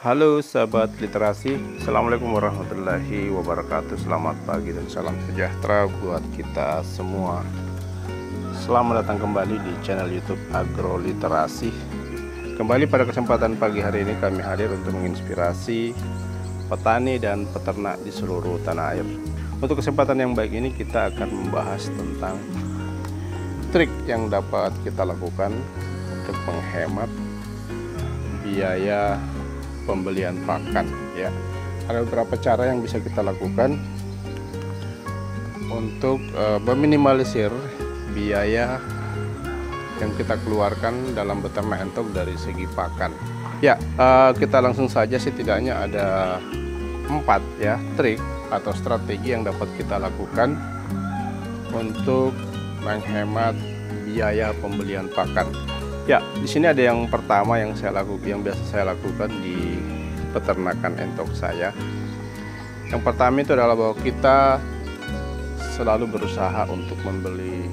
Halo sahabat literasi, Assalamualaikum warahmatullahi wabarakatuh. Selamat pagi dan salam sejahtera buat kita semua. Selamat datang kembali di channel YouTube Agro Literasi. Kembali pada kesempatan pagi hari ini kami hadir untuk menginspirasi petani dan peternak di seluruh tanah air. Untuk kesempatan yang baik ini kita akan membahas tentang trik yang dapat kita lakukan untuk menghemat biaya pembelian pakan ya. Ada beberapa cara yang bisa kita lakukan untuk meminimalisir biaya yang kita keluarkan dalam beternak entok dari segi pakan. Ya, kita langsung saja, setidaknya ada 4 ya trik atau strategi yang dapat kita lakukan untuk menghemat biaya pembelian pakan. Ya, di sini ada yang pertama yang biasa saya lakukan di peternakan entok saya. Yang pertama itu adalah bahwa kita selalu berusaha untuk membeli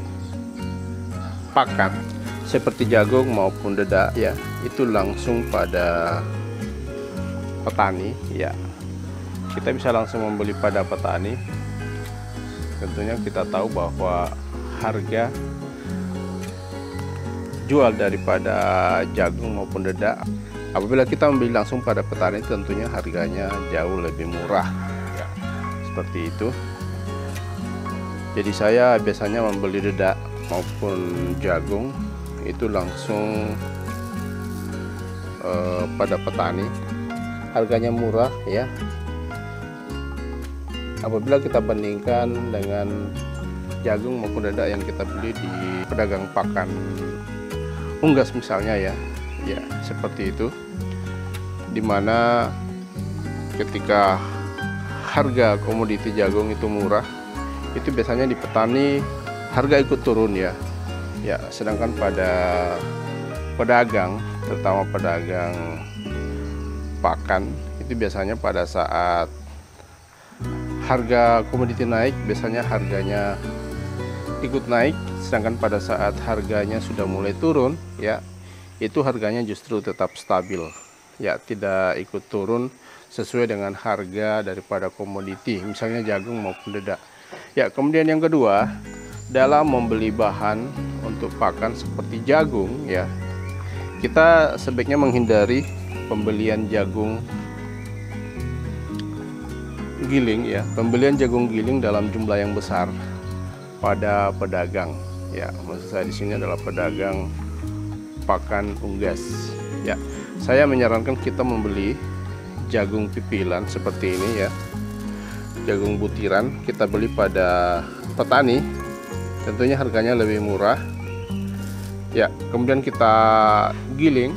pakan seperti jagung maupun dedak ya, itu langsung pada petani ya. Kita bisa langsung membeli pada petani. Tentunya kita tahu bahwa harga jual daripada jagung maupun dedak, apabila kita membeli langsung pada petani, tentunya harganya jauh lebih murah ya, seperti itu. Jadi saya biasanya membeli dedak maupun jagung itu langsung pada petani, harganya murah ya, apabila kita bandingkan dengan jagung maupun dedak yang kita beli di pedagang pakan unggas misalnya ya, seperti itu. Dimana ketika harga komoditi jagung itu murah, itu biasanya di petani harga ikut turun ya. Sedangkan pada pedagang, terutama pedagang pakan, itu biasanya pada saat harga komoditi naik, biasanya harganya ikut naik, sedangkan pada saat harganya sudah mulai turun ya, itu harganya justru tetap stabil ya, tidak ikut turun sesuai dengan harga daripada komoditi, misalnya jagung maupun dedak ya. Kemudian yang kedua, dalam membeli bahan untuk pakan seperti jagung ya, kita sebaiknya menghindari pembelian jagung giling ya, pembelian jagung giling dalam jumlah yang besar pada pedagang ya. Maksud saya di sini adalah pedagang pakan unggas ya. Saya menyarankan kita membeli jagung pipilan seperti ini ya, jagung butiran kita beli pada petani, tentunya harganya lebih murah ya. Kemudian kita giling,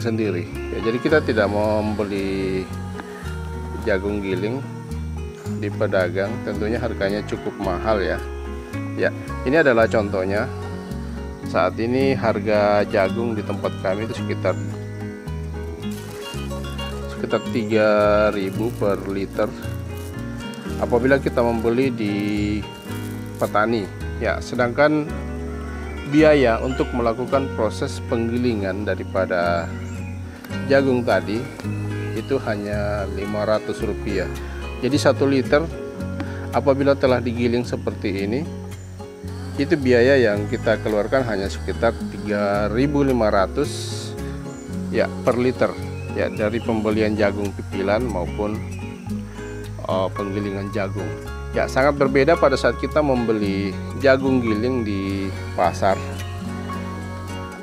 sendiri ya. Jadi kita tidak mau membeli jagung giling di pedagang, tentunya harganya cukup mahal ya. Ini adalah contohnya. Saat ini harga jagung di tempat kami itu sekitar 3.000 per liter apabila kita membeli di petani ya. Sedangkan biaya untuk melakukan proses penggilingan daripada jagung tadi itu hanya Rp500. Jadi 1 liter apabila telah digiling seperti ini, itu biaya yang kita keluarkan hanya sekitar 3.500 ya per liter ya, dari pembelian jagung pipilan maupun penggilingan jagung ya. Sangat berbeda pada saat kita membeli jagung giling di pasar,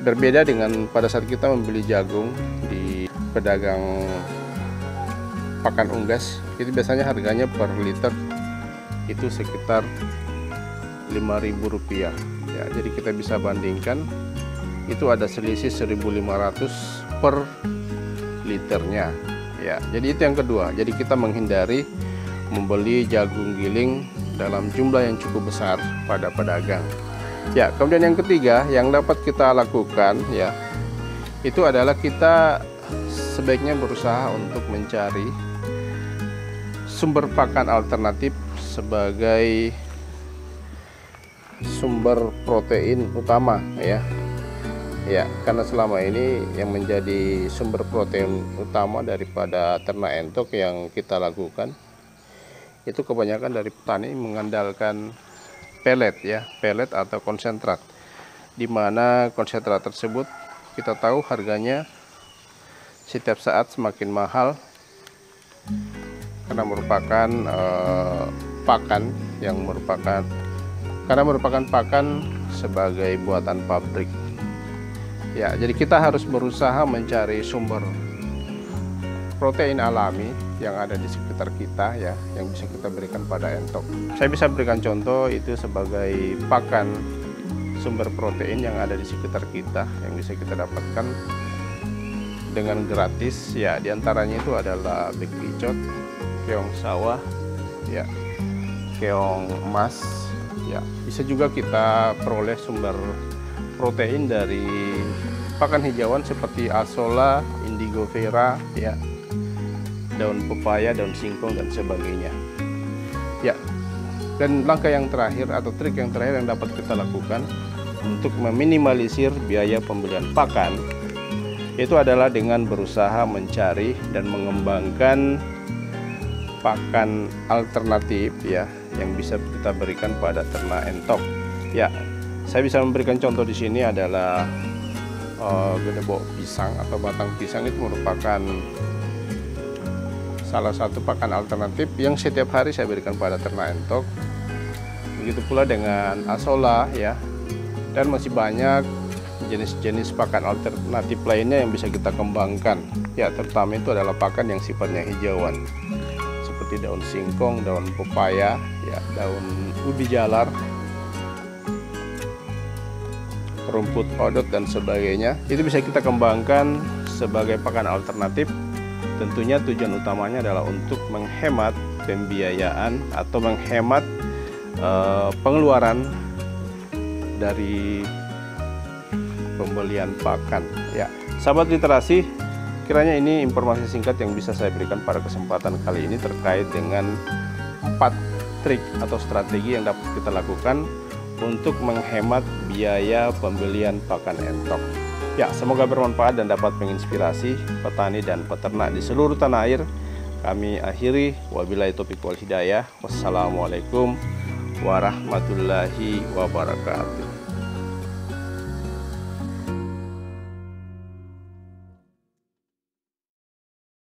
berbeda dengan pada saat kita membeli jagung di pedagang pakan unggas. Itu biasanya harganya per liter itu sekitar Rp5.000 ya. Jadi kita bisa bandingkan, itu ada selisih 1.500 per liternya ya. Jadi itu yang kedua. Jadi kita menghindari membeli jagung giling dalam jumlah yang cukup besar pada pedagang ya. Kemudian yang ketiga yang dapat kita lakukan ya, itu adalah kita sebaiknya berusaha untuk mencari sumber pakan alternatif sebagai sumber protein utama ya. Ya, karena selama ini yang menjadi sumber protein utama daripada ternak entok yang kita lakukan itu kebanyakan dari petani mengandalkan pelet ya, pelet atau konsentrat. Di mana konsentrat tersebut kita tahu harganya setiap saat semakin mahal karena merupakan pakan sebagai buatan pabrik. Ya, jadi kita harus berusaha mencari sumber protein alami yang ada di sekitar kita ya, yang bisa kita berikan pada entok. Saya bisa berikan contoh itu sebagai pakan sumber protein yang ada di sekitar kita yang bisa kita dapatkan dengan gratis ya. Diantaranya itu adalah bek picot, keong sawah, ya, keong emas, ya. Bisa juga kita peroleh sumber protein dari pakan hijauan seperti asola, indigo vera, ya, daun pepaya, daun singkong dan sebagainya. Ya, dan langkah yang terakhir atau trik yang terakhir yang dapat kita lakukan untuk meminimalisir biaya pembelian pakan itu adalah dengan berusaha mencari dan mengembangkan pakan alternatif ya yang bisa kita berikan pada ternak entok. Ya, saya bisa memberikan contoh di sini adalah gedebok pisang atau batang pisang. Itu merupakan salah satu pakan alternatif yang setiap hari saya berikan pada ternak entok. Begitu pula dengan asola ya, dan masih banyak jenis-jenis pakan alternatif lainnya yang bisa kita kembangkan ya, terutama itu adalah pakan yang sifatnya hijauan seperti daun singkong, daun pepaya ya, daun ubi jalar, rumput odot dan sebagainya. Itu bisa kita kembangkan sebagai pakan alternatif. Tentunya tujuan utamanya adalah untuk menghemat pembiayaan atau menghemat pengeluaran dari pembelian pakan ya. Sahabat literasi, kiranya ini informasi singkat yang bisa saya berikan pada kesempatan kali ini terkait dengan 4 trik atau strategi yang dapat kita lakukan untuk menghemat biaya pembelian pakan entok. Ya, semoga bermanfaat dan dapat menginspirasi petani dan peternak di seluruh tanah air. Kami akhiri, wabillahi taufiq wal hidayah. Wassalamualaikum warahmatullahi wabarakatuh.